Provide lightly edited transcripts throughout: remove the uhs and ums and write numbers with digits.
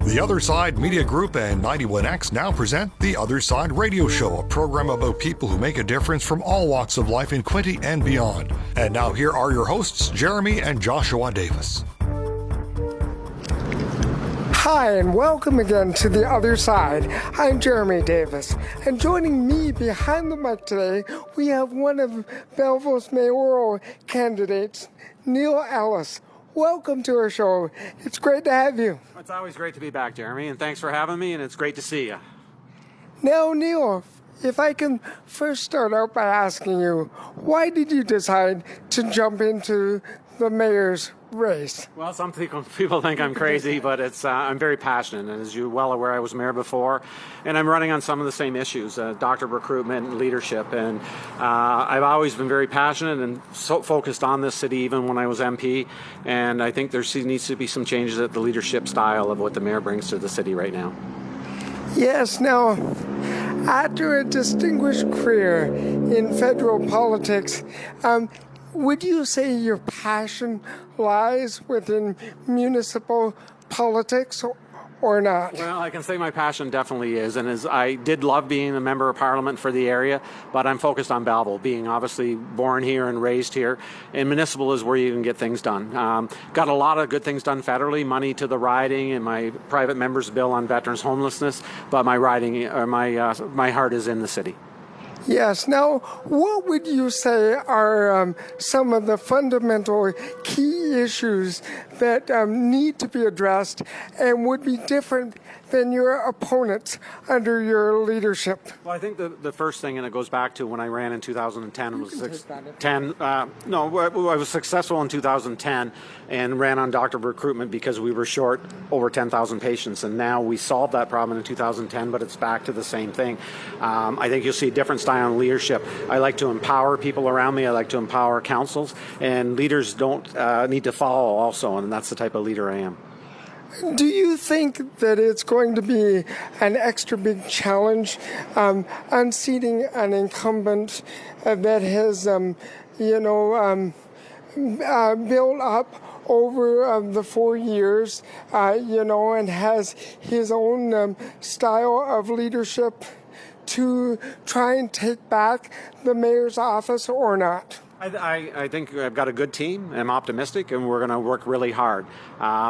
The Other Side Media Group and 91X now present The Other Side Radio Show, a program about people who make a difference from all walks of life in Quinte and beyond. And now here are your hosts, Jeremy and Joshua Davis. Hi, and welcome again to The Other Side. I'm Jeremy Davis, and joining me behind the mic today, we have one of Belleville's mayoral candidates, Neil Ellis. Welcome to our show. It's great to have you. It's always great to be back, Jeremy, and thanks for having me, and it's great to see you. Now, Neil, if I can first start out by asking you, why did you decide to jump into the mayor's race? Well, some people think I'm crazy, but I'm very passionate, and as you're well aware, I was mayor before, and I'm running on some of the same issues, doctor recruitment and leadership, and I've always been very passionate and so focused on this city, even when I was MP, and I think there needs to be some changes at the leadership style of what the mayor brings to the city right now. Yes, now, after a distinguished career in federal politics, would you say your passion lies within municipal politics or not? Well, I can say my passion definitely is, and I did love being a member of parliament for the area, but I'm focused on Belleville, being obviously born here and raised here, and municipal is where you can get things done. Got a lot of good things done federally, money to the riding and my private member's bill on veterans homelessness, but my heart is in the city. Yes. Now, what would you say are some of the fundamental key issues that need to be addressed and would be different than your opponents under your leadership? Well, I think the first thing, and it goes back to when I ran in 2010, I was successful in 2010 and ran on doctor recruitment because we were short over 10,000 patients, and now we solved that problem in 2010, but it's back to the same thing. I think you'll see a different style in leadership. I like to empower people around me. I like to empower councils, and leaders don't need to follow also, and that's the type of leader I am. Do you think that it's going to be an extra big challenge unseating an incumbent that has, built up over the 4 years, and has his own style of leadership to try and take back the mayor's office or not? I think I've got a good team. I'm optimistic, and we're going to work really hard.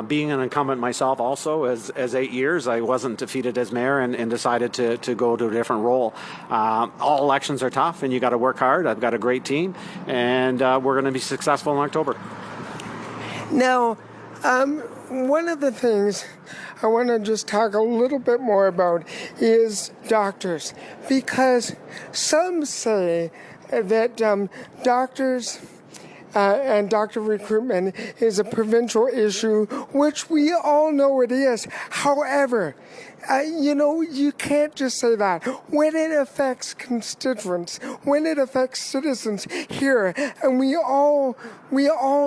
Being an incumbent myself also, as 8 years, I wasn't defeated as mayor and decided to go to a different role. All elections are tough, and you got to work hard. I've got a great team, and we're going to be successful in October. Now, one of the things I want to just talk a little bit more about is doctors, because some say that doctors and doctor recruitment is a provincial issue, which we all know it is. However, you can't just say that. When it affects constituents, when it affects citizens here, and we all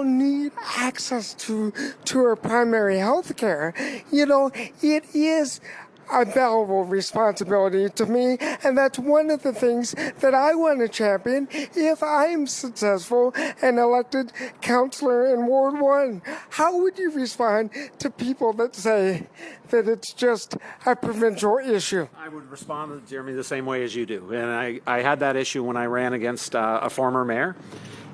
need access to our primary health care, it is a Belleville responsibility to me, and that's one of the things that I want to champion if I'm successful and elected councillor in Ward 1. How would you respond to people that say that it's just a provincial issue? I would respond, Jeremy, the same way as you do. And I had that issue when I ran against a former mayor.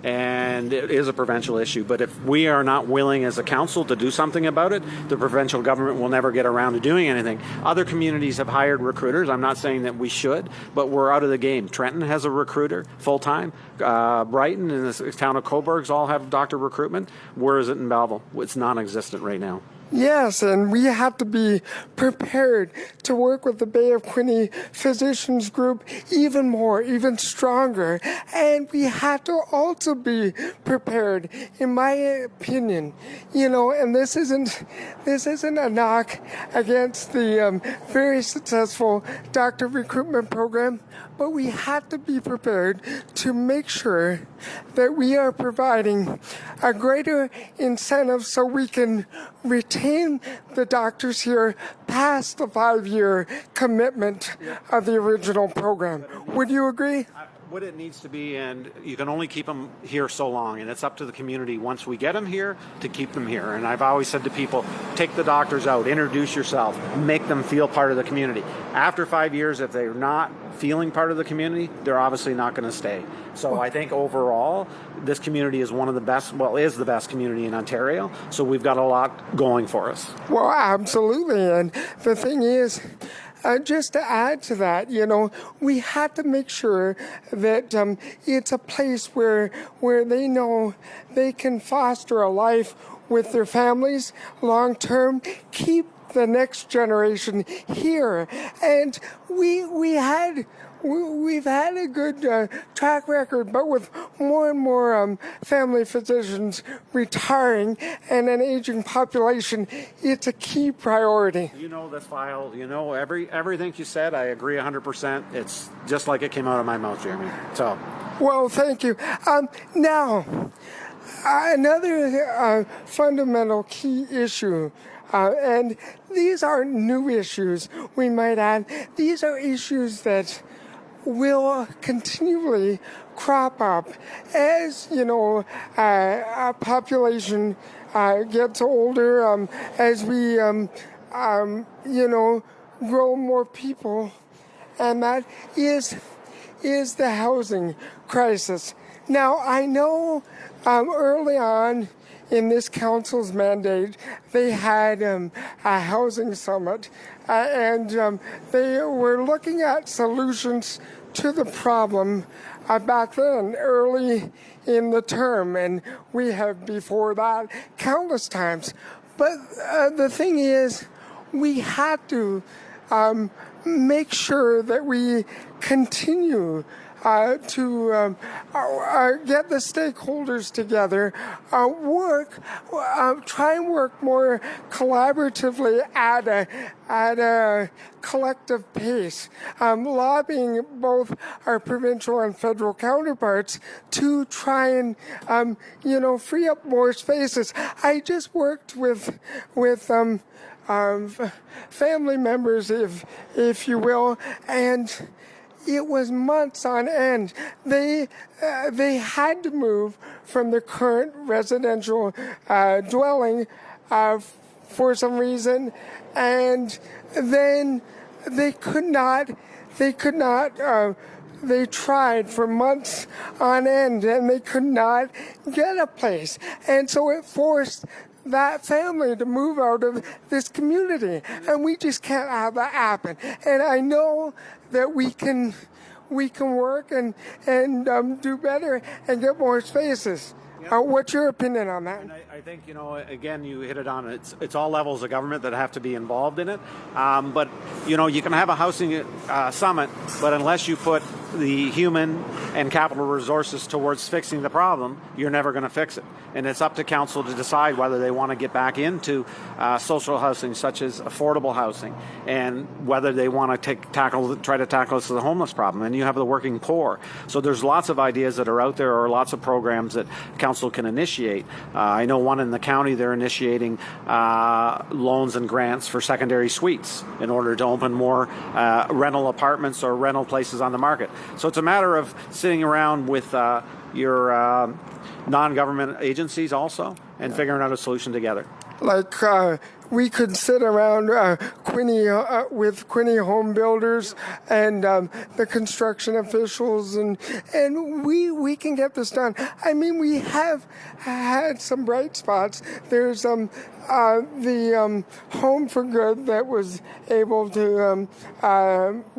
And it is a provincial issue. But if we are not willing as a council to do something about it, the provincial government will never get around to doing anything. Other communities have hired recruiters. I'm not saying that we should, but we're out of the game. Trenton has a recruiter full-time. Brighton and the town of Coburgs all have doctor recruitment. Where is it in Belleville? It's non-existent right now. Yes, and we have to be prepared to work with the Bay of Quinte Physicians Group even more, even stronger. And we have to also be prepared, in my opinion, and this isn't a knock against the very successful doctor recruitment program, but we have to be prepared to make sure that we are providing a greater incentive so we can retain the doctors here past the 5-year commitment of the original program. Would you agree? what it needs to be, and you can only keep them here so long, and it's up to the community once we get them here to keep them here. And I've always said to people, take the doctors out, introduce yourself, make them feel part of the community. After 5 years, if they're not feeling part of the community, they're obviously not going to stay. So I think overall, this community is one of the best, is the best community in Ontario. So we've got a lot going for us. Well, absolutely. And the thing is, just to add to that, we had to make sure that it's a place where they know they can foster a life with their families long term, keep the next generation here. And we've had a good track record, but with more and more family physicians retiring and an aging population, it's a key priority. You know this file, everything you said, I agree 100%. It's just like it came out of my mouth, Jeremy. So, well, thank you. Now, another fundamental key issue, and these are new issues, we might add. These are issues that will continually crop up as, our population gets older, as we, grow more people, and that is the housing crisis. Now, I know early on in this council's mandate, they had a housing summit, and they were looking at solutions to the problem back then, early in the term, and we have before that countless times. But the thing is, we had to make sure that we continue to get the stakeholders together, try and work more collaboratively at a collective pace, lobbying both our provincial and federal counterparts to try and free up more spaces. I just worked with family members, if you will, and it was months on end. They had to move from the current residential dwelling for some reason, and then they could not. They tried for months on end, and they could not get a place, and so it forced that family to move out of this community, and we just can't have that happen. And I know that we can work and do better and get more spaces. What's your opinion on that? And I think, again, you hit it on. It's all levels of government that have to be involved in it. But, you can have a housing summit, but unless you put the human and capital resources towards fixing the problem, you're never going to fix it. And it's up to council to decide whether they want to get back into social housing, such as affordable housing, and whether they want to try to tackle the homeless problem. And you have the working poor. So there's lots of ideas that are out there, or lots of programs that council can initiate. I know one in the county, they're initiating loans and grants for secondary suites in order to open more rental apartments or rental places on the market. So it's a matter of sitting around with your non-government agencies also and figuring out a solution together. Like we could sit around with Quinny Home Builders and the construction officials, and we can get this done. I mean, we have had some bright spots. There's the Home for Good that was able to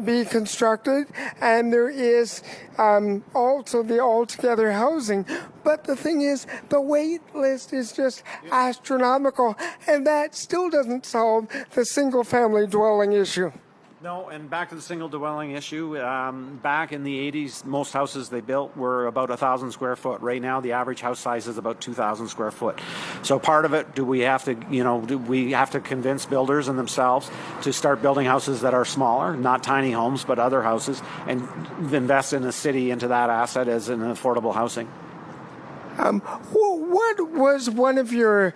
be constructed, and there is also the Altogether Housing. But the thing is, the wait list is just astronomical, and that still doesn't solve the single-family dwelling issue. No, and back to the single dwelling issue, back in the 80s, most houses they built were about 1,000 square foot. Right now, the average house size is about 2,000 square foot. So part of it, do we have to convince builders and themselves to start building houses that are smaller, not tiny homes, but other houses, and invest in the city into that asset as an affordable housing? What was one of your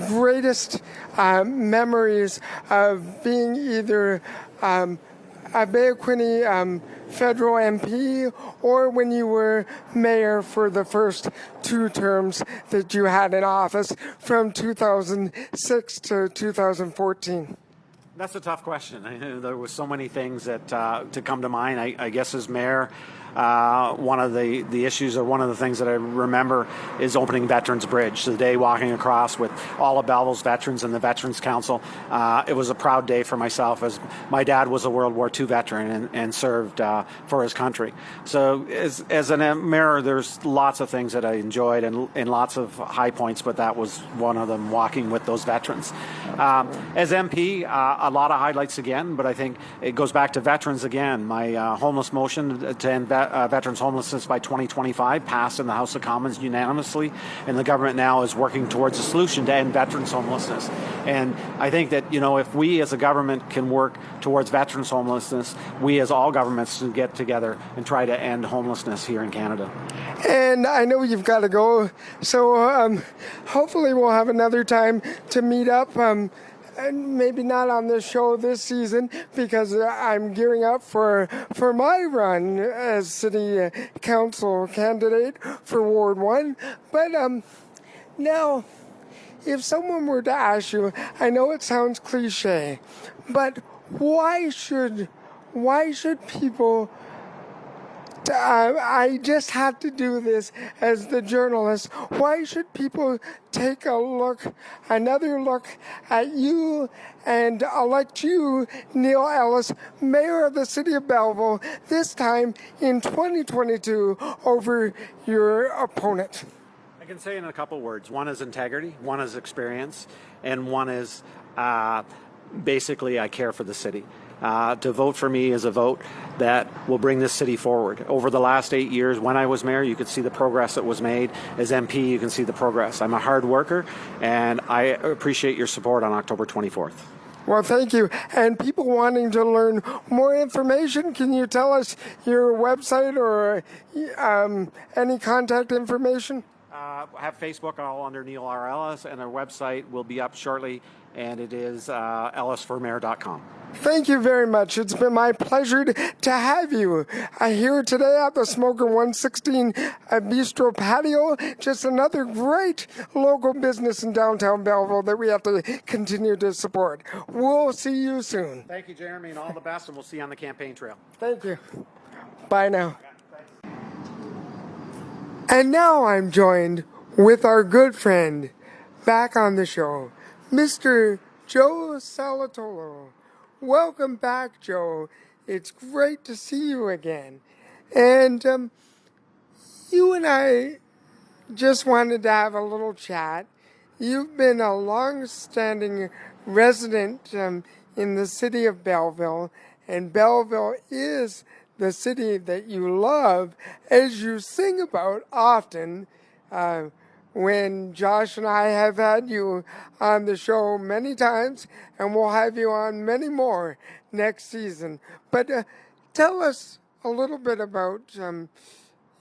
greatest memories of being either a Bay of Quinte federal MP, or when you were mayor for the first 2 terms that you had in office from 2006 to 2014? That's a tough question. There were so many things that to come to mind. I guess as mayor, one of the issues, or one of the things that I remember, is opening Veterans Bridge. So the day walking across with all of Belleville's veterans and the Veterans Council. It was a proud day for myself, as my dad was a World War II veteran and served for his country. So as an mayor, there's lots of things that I enjoyed and lots of high points, but that was one of them, walking with those veterans. As MP, a lot of highlights again, but I think it goes back to veterans again. My homeless motion to end veterans homelessness by 2025 passed in the House of Commons unanimously, and the government now is working towards a solution to end veterans homelessness. And I think that, if we as a government can work towards veterans homelessness, we as all governments can get together and try to end homelessness here in Canada. And I know you've got to go, so hopefully we'll have another time to meet up. And maybe not on this show this season, because I'm gearing up for my run as city council candidate for Ward 1. But now, if someone were to ask you, I know it sounds cliche, but why should people... I just have to do this as the journalist. Why should people take another look at you and elect you, Neil Ellis, Mayor of the City of Belleville, this time in 2022 over your opponent? I can say in a couple words. One is integrity, one is experience, and one is basically I care for the city. To vote for me is a vote that will bring this city forward. Over the last 8 years, when I was mayor, you could see the progress that was made. As MP, you can see the progress. I'm a hard worker, and I appreciate your support on October 24th. Well, thank you. And people wanting to learn more information, can you tell us your website or any contact information? I have Facebook, all under Neil R. Ellis, and our website will be up shortly, and it is ellisformayor.com. Thank you very much. It's been my pleasure to have you here today at the Smoker 116 Bistro Patio. Just another great local business in downtown Belleville that we have to continue to support. We'll see you soon. Thank you, Jeremy, and all the best, and we'll see you on the campaign trail. Thank you. Bye now. And now I'm joined with our good friend back on the show, Mr. Joe Salatolo. Welcome back, Joe. It's great to see you again. And you and I just wanted to have a little chat. You've been a long-standing resident in the city of Belleville, and Belleville is the city that you love, as you sing about often. When Josh and I have had you on the show many times, and we'll have you on many more next season. But tell us a little bit about,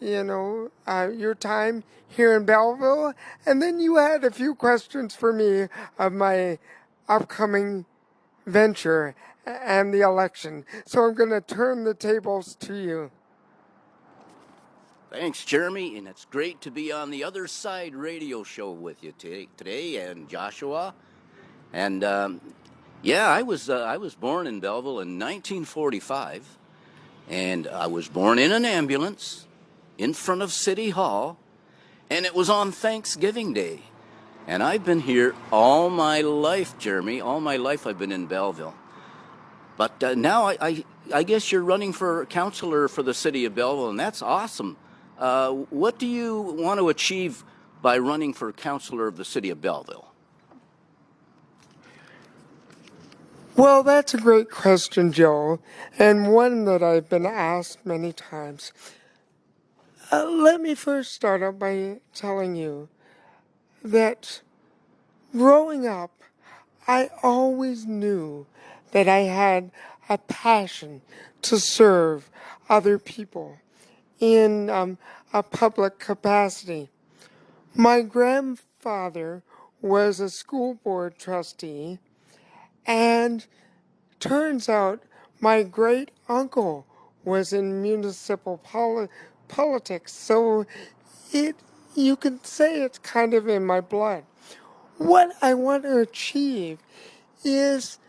your time here in Belleville, and then you had a few questions for me of my upcoming venture and the election. So I'm going to turn the tables to you. Thanks, Jeremy, and it's great to be on the Other Side radio show with you today, and Joshua. And I was born in Belleville in 1945, and I was born in an ambulance in front of City Hall, and it was on Thanksgiving Day. And I've been here all my life, Jeremy. All my life I've been in Belleville. But now I guess you're running for councillor for the city of Belleville, and that's awesome. What do you want to achieve by running for councillor of the city of Belleville? Well, that's a great question, Joe, and one that I've been asked many times. Let me first start out by telling you that growing up, I always knew that I had a passion to serve other people in a public capacity. My grandfather was a school board trustee, and turns out My great uncle was in municipal politics, so you can say it's kind of in my blood. What I want to achieve is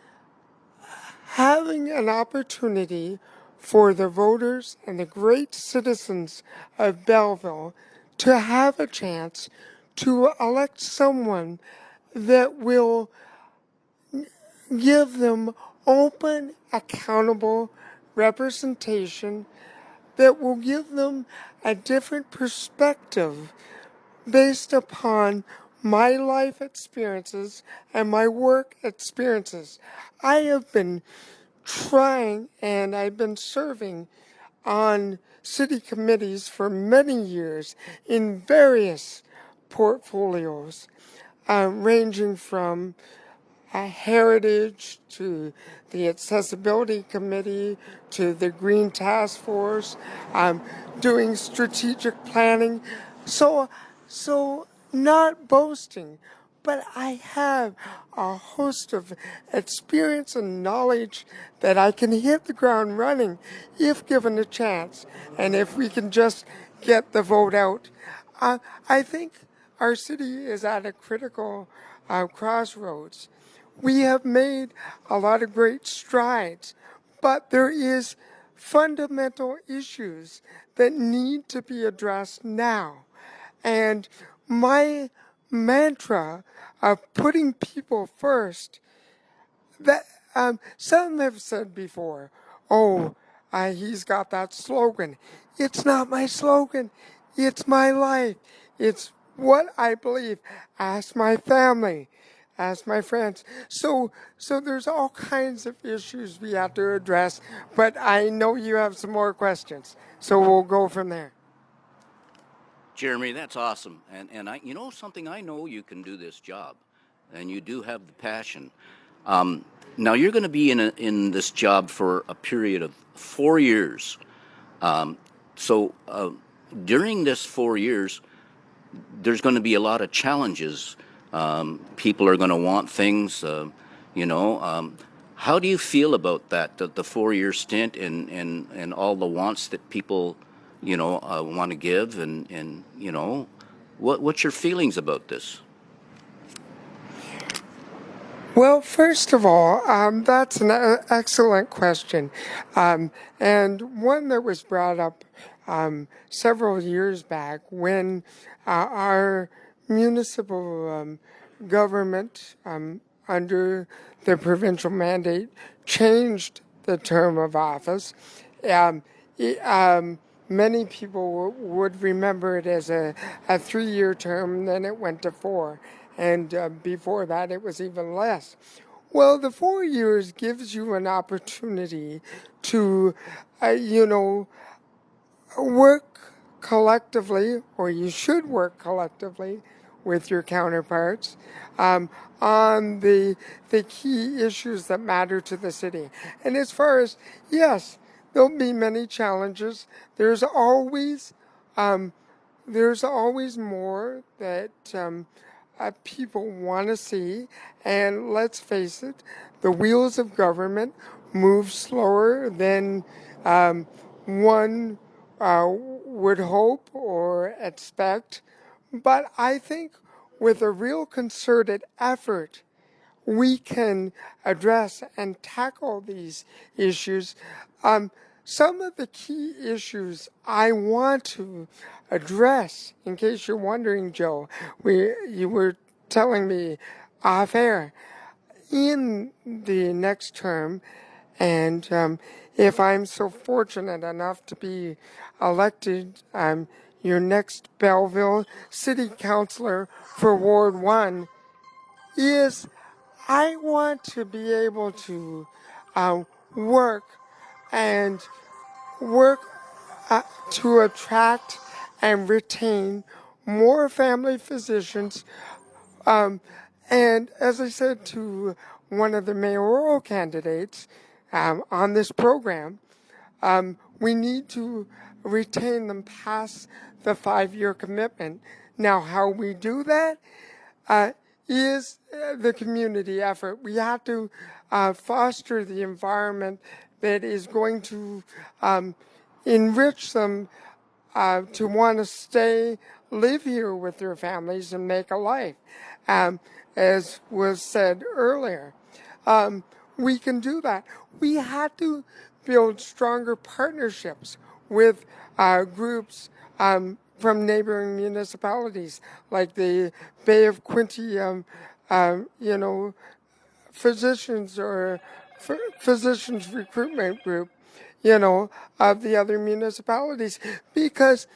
having an opportunity for the voters and the great citizens of Belleville to have a chance to elect someone that will give them open, accountable representation, that will give them a different perspective based upon my life experiences and my work experiences. I have been trying and I've been serving on city committees for many years in various portfolios, ranging from heritage to the accessibility committee to the green task force, doing strategic planning. So not boasting, but I have a host of experience and knowledge that I can hit the ground running if given a chance, and if we can just get the vote out. I think our city is at a critical crossroads. We have made a lot of great strides, but there is fundamental issues that need to be addressed now. And my mantra of putting people first, that some have said before, oh, he's got that slogan. It's not my slogan. It's my life. It's what I believe. Ask my family. Ask my friends. So there's all kinds of issues we have to address, but I know you have some more questions. So we'll go from there. Jeremy, that's awesome. And you know something, I know you can do this job, and you do have the passion. Now you're going to be in this job for a period of 4 years. So during this 4 years, there's going to be a lot of challenges. People are going to want things, how do you feel about that, the 4-year stint and all the wants that people, want to give, and what's your feelings about this? Well, first of all, that's an excellent question, and one that was brought up several years back when our municipal government, under the provincial mandate, changed the term of office. Many people would remember it as a 3-year term, then it went to 4. And before that, it was even less. Well, the 4 years gives you an opportunity to, work collectively, or you should work collectively with your counterparts on the key issues that matter to the city. And as far as, yes, there'll be many challenges. There's always more that people want to see, and let's face it, the wheels of government move slower than one would hope or expect. But I think with a real concerted effort, we can address and tackle these issues. Some of the key issues I want to address, in case you're wondering, Joe, you were telling me off air, in the next term, and if I'm so fortunate enough to be elected your next Belleville City Councillor for Ward 1, is I want to be able to work and work to attract and retain more family physicians. And as I said to one of the mayoral candidates on this program, we need to retain them past the 5-year commitment. Now, how we do that is the community effort. We have to foster the environment that is going to enrich them to want to stay, live here with their families and make a life. As was said earlier, we can do that. We have to build stronger partnerships with groups from neighboring municipalities, like the Bay of Quinte, physicians or physicians recruitment group, of the other municipalities, because,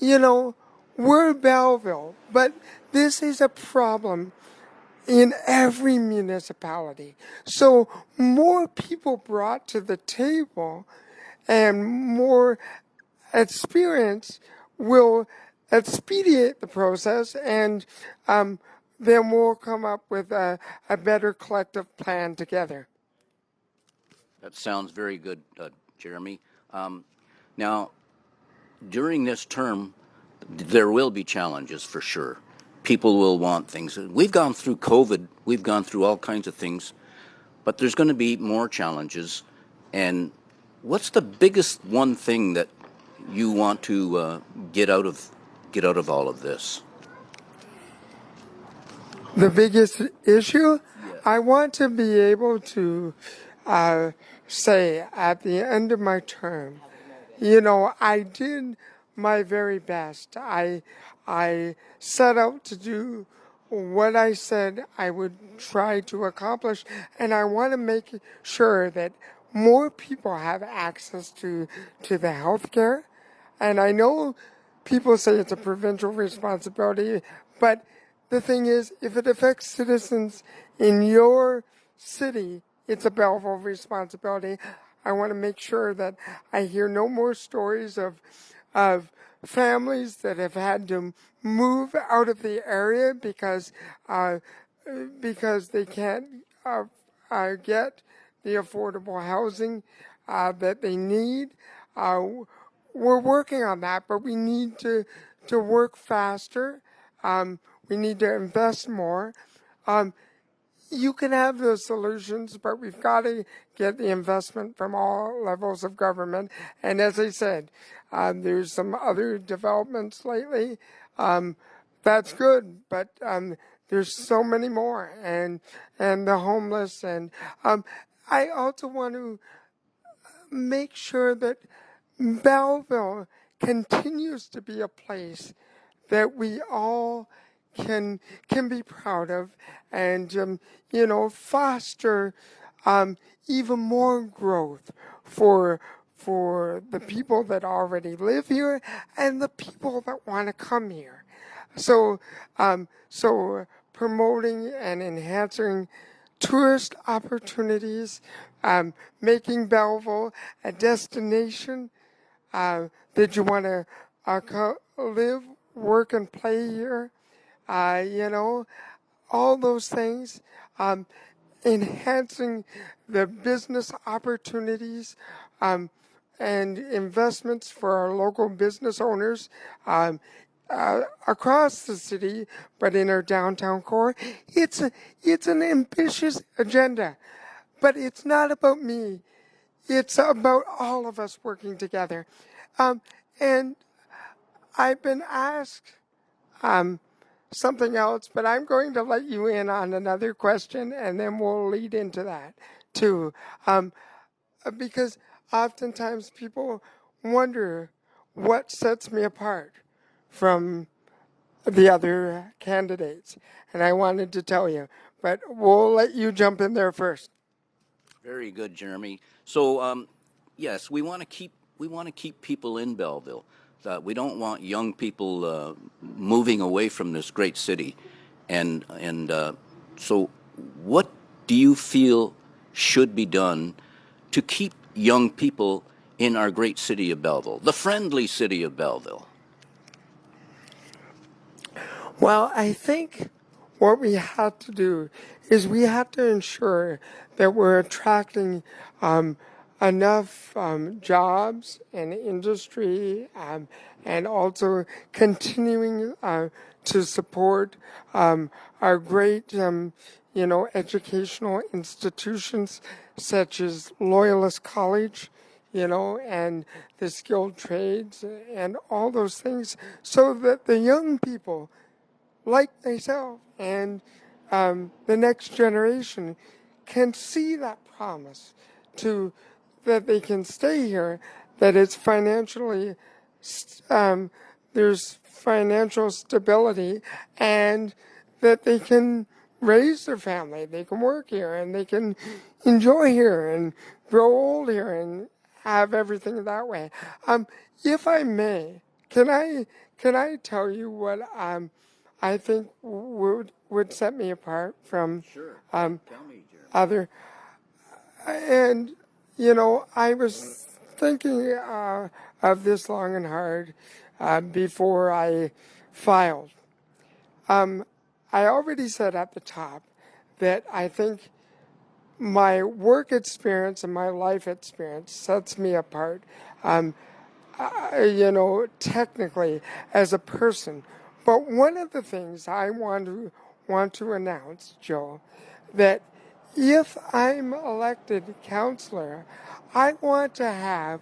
we're Belleville, but this is a problem in every municipality. So more people brought to the table and more experience will expedite the process, and then we'll come up with a better collective plan together. That sounds very good, Jeremy. Now, during this term, there will be challenges for sure. People will want things. We've gone through COVID. We've gone through all kinds of things, but there's going to be more challenges. And what's the biggest one thing that you want to get out of all of this? The biggest issue? Yeah. I want to be able to say at the end of my term, I did my very best. I set out to do what I said I would try to accomplish, and I want to make sure that more people have access to the health care. And I know people say it's a provincial responsibility, but the thing is, if it affects citizens in your city, it's a Belleville responsibility. I want to make sure that I hear no more stories of families that have had to move out of the area because they can't get the affordable housing that they need. We're working on that, but we need to work faster. We need to invest more. You can have those solutions, but we've got to get the investment from all levels of government. And as I said, there's some other developments lately. That's good, but there's so many more, and the homeless. And I also want to make sure that Belleville continues to be a place that we all can be proud of, and foster even more growth for the people that already live here and the people that want to come here. So promoting and enhancing tourist opportunities, making Belleville a destination that you want to live, work, and play here. All those things, enhancing the business opportunities and investments for our local business owners across the city, but in our downtown core. It's an ambitious agenda, but it's not about me. It's about all of us working together. And I've been asked something else, but I'm going to let you in on another question, and then we'll lead into that too. Because oftentimes people wonder what sets me apart from the other candidates, and I wanted to tell you, but we'll let you jump in there first. Very good, Jeremy. So, yes, we want to keep people in Belleville. We don't want young people moving away from this great city, and so what do you feel should be done to keep young people in our great city of Belleville, the friendly city of Belleville? Well, I think what we have to do is we have to ensure that we're attracting enough jobs and industry, and also continuing to support our great, educational institutions such as Loyalist College, and the skilled trades and all those things, so that the young people like myself and the next generation can see that promise that they can stay here, that it's financially, there's financial stability, and that they can raise their family, they can work here, and they can enjoy here and grow old here and have everything that way. If I may, can I tell you what I think would set me apart from Tell me, Jeremy. other? And I was thinking of this long and hard before I filed. I already said at the top that I think my work experience and my life experience sets me apart, technically as a person. But one of the things I want to announce, Joe, that if I'm elected councillor, I want to have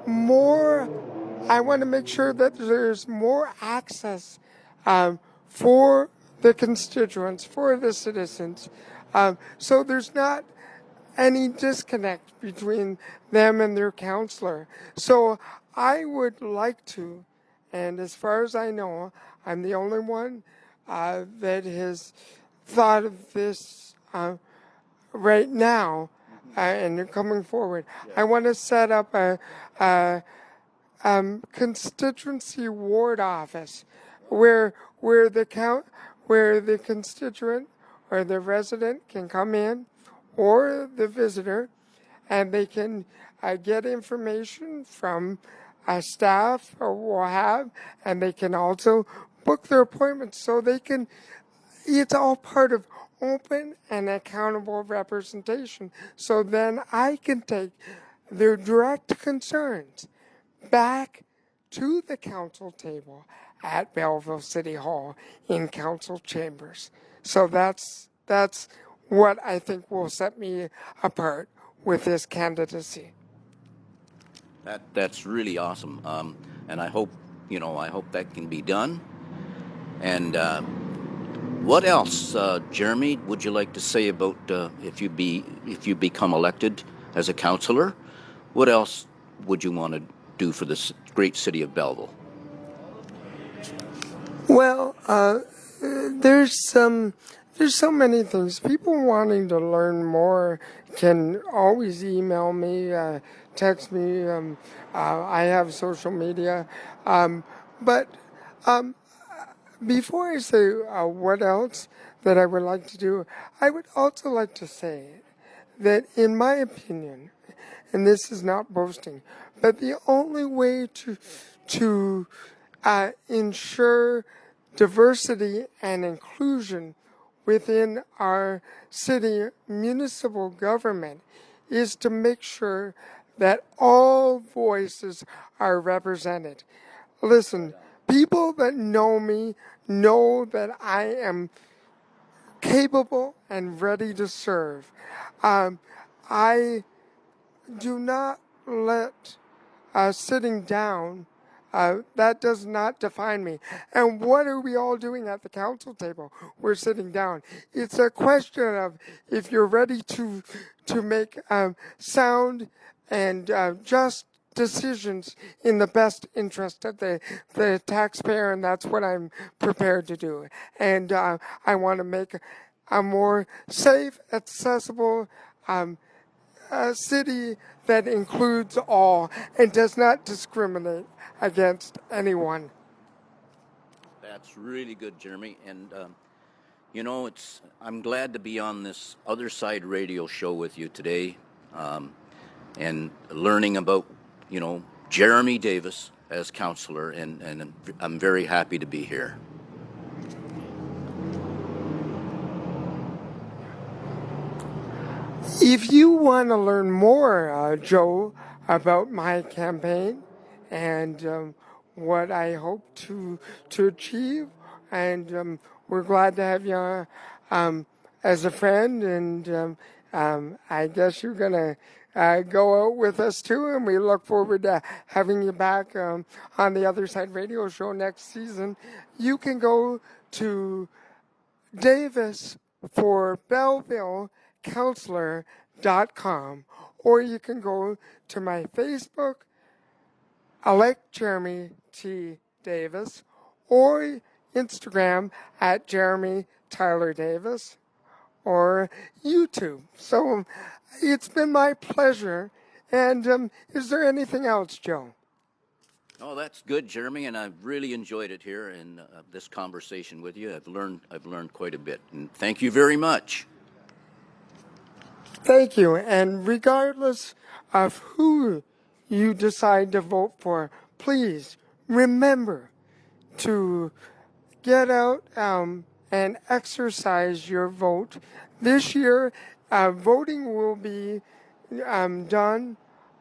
more. I want to make sure that there's more access for the constituents, for the citizens, so there's not any disconnect between them and their councillor. So I would like to, and as far as I know, I'm the only one that has thought of this right now, and they're coming forward. I want to set up a constituency ward office where the constituent or the resident can come in, or the visitor, and they can get information from staff or what have, and they can also book their appointments, so they can. It's all part of open and accountable representation. So then I can take their direct concerns back to the council table at Belleville City Hall in council chambers. So that's what I think will set me apart with this candidacy. That's really awesome, and I hope that can be done. And what else, Jeremy, would you like to say about if you become elected as a councillor? What else would you want to do for this great city of Belleville? Well, there's so many things. People wanting to learn more can always email me, text me. I have social media, but before I say what else that I would like to do, I would also like to say that, in my opinion, and this is not boasting, but the only way to ensure diversity and inclusion within our city municipal government is to make sure that all voices are represented. Listen, people that know me know that I am capable and ready to serve. I do not let sitting down, that does not define me. And what are we all doing at the council table? We're sitting down. It's a question of if you're ready to make sound and just decisions in the best interest of the taxpayer, and that's what I'm prepared to do. And I want to make a more safe, accessible a city that includes all and does not discriminate against anyone. That's really good, Jeremy. And I'm glad to be on this Other Side radio show with you today, and learning about Jeremy Davis as councillor, and I'm very happy to be here. If you want to learn more, Joe, about my campaign and what I hope to achieve, and we're glad to have you as a friend, and I guess you're going to go out with us too, and we look forward to having you back on the Other Side Radio Show next season. You can go to Davis for Belleville Councillor.com, or you can go to my Facebook, elect Jeremy T. Davis, or Instagram at Jeremy Tyler Davis, or YouTube. So it's been my pleasure. And is there anything else, Joe? Oh, that's good, Jeremy, and I've really enjoyed it here in this conversation with you. I've learned quite a bit, and thank you very much. Thank you. And regardless of who you decide to vote for, please remember to get out and exercise your vote. This year, voting will be done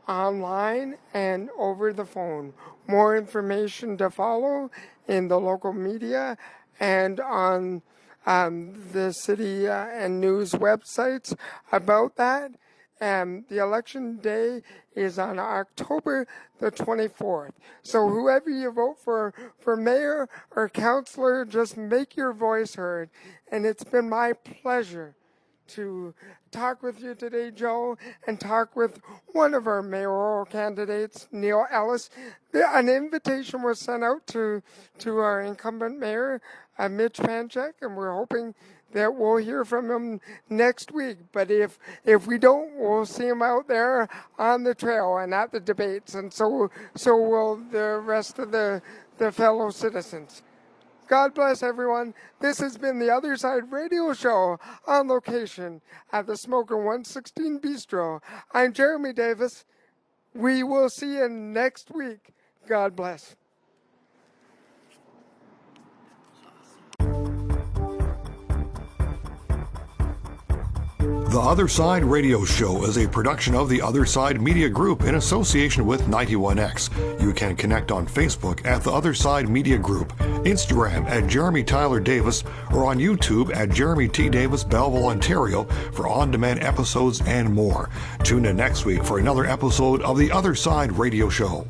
online and over the phone. More information to follow in the local media and on the city and news websites about that. The election day is on October the 24th. So whoever you vote for mayor or councillor, just make your voice heard. And it's been my pleasure to talk with you today, Joe, and talk with one of our mayoral candidates, Neil Ellis. An invitation was sent out to our incumbent mayor, Mitch Panchek, and we're hoping that we'll hear from him next week. But if we don't, we'll see him out there on the trail and at the debates, and so will the rest of the fellow citizens. God bless everyone. This has been the Other Side Radio Show on location at the Smoker 116 Bistro. I'm Jeremy Davis. We will see you next week. God bless. The Other Side Radio Show is a production of the Other Side Media Group in association with 91X. You can connect on Facebook at the Other Side Media Group, Instagram at Jeremy Tyler Davis, or on YouTube at Jeremy T. Davis, Belleville, Ontario for on-demand episodes and more. Tune in next week for another episode of the Other Side Radio Show.